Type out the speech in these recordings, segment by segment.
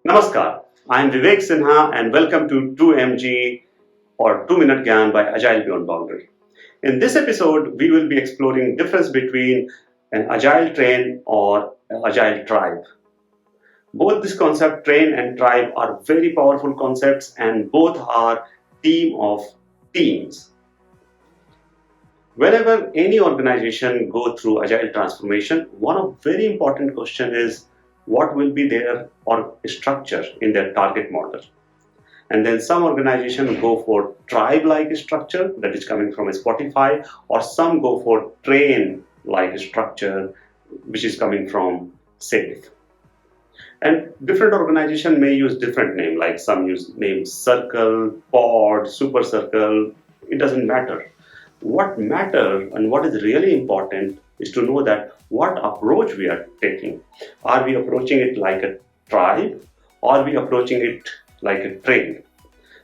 Namaskar, I am Vivek Sinha and welcome to 2MG or 2 Minute Gyan by Agile Beyond Boundary. In this episode, we will be exploring difference between an Agile Train or an Agile Tribe. Both this concept, train and tribe, are very powerful concepts and both are team of teams. Whenever any organization go through Agile transformation, one of very important question is what will be their structure in their target model. And then some organizations go for tribe-like structure that is coming from Spotify, or some go for train-like structure which is coming from SAFe. And different organizations may use different name, like some use names circle, pod, super circle. It doesn't matter. What matters and what is really important is to know that what approach we are taking. Are we approaching it like a tribe or are we approaching it like a train?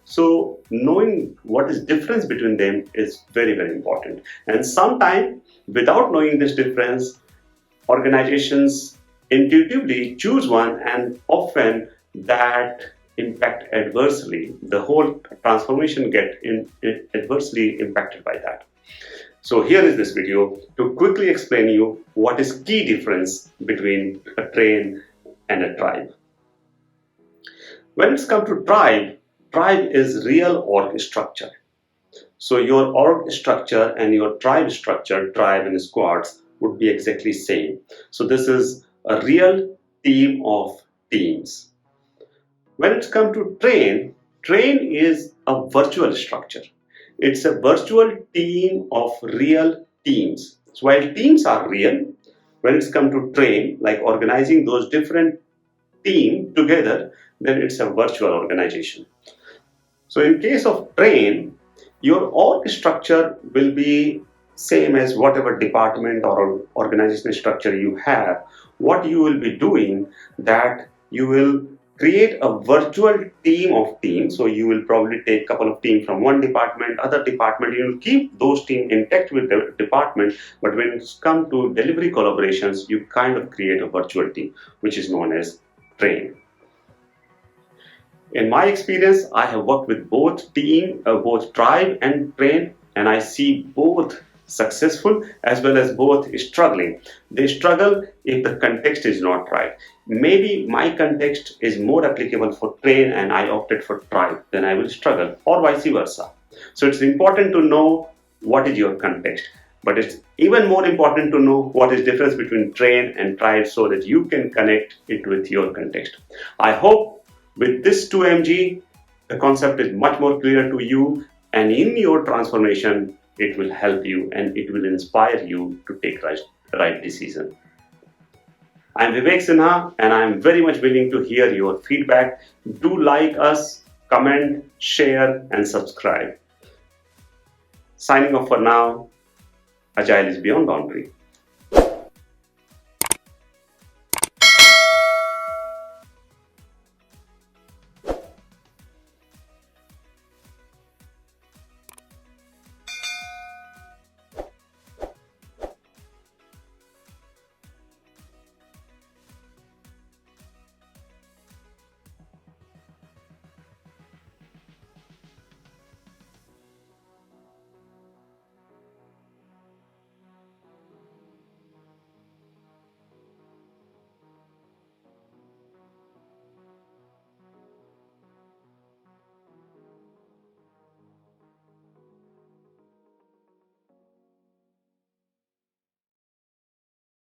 So knowing what is difference between them is very, very important. And sometimes without knowing this difference, organizations intuitively choose one and often that impact adversely. The whole transformation get adversely impacted by that. So here is this video to quickly explain you what is key difference between a train and a tribe. When it's come to tribe is real org structure. So your org structure and your tribe structure, tribe and squads, would be exactly same. So this is a real team of teams. When it's come to train is a virtual structure. It's a virtual team of real teams. So while teams are real, when it's come to train, like organizing those different teams together, then it's a virtual organization. So in case of train, your org structure will be same as whatever department or organizational structure you have. What you will be doing that you will create a virtual team of teams. So you will probably take a couple of teams from one department, other department. You will keep those teams intact with the department. But when it's come to delivery collaborations, you kind of create a virtual team, which is known as train. In my experience, I have worked with both tribe and train, and I see both successful as well as both struggling. They struggle if the context is not right. Maybe my context is more applicable for train and I opted for tribe, then I will struggle, or vice versa. So it's important to know what is your context, but it's even more important to know what is difference between train and tribe so that you can connect it with your context. I hope with this 2MG, the concept is much more clear to you, and in your transformation, it will help you and it will inspire you to take right decision. I am Vivek Sinha and I am very much willing to hear your feedback. Do like us, comment, share and subscribe. Signing off for now. Agile is beyond boundary.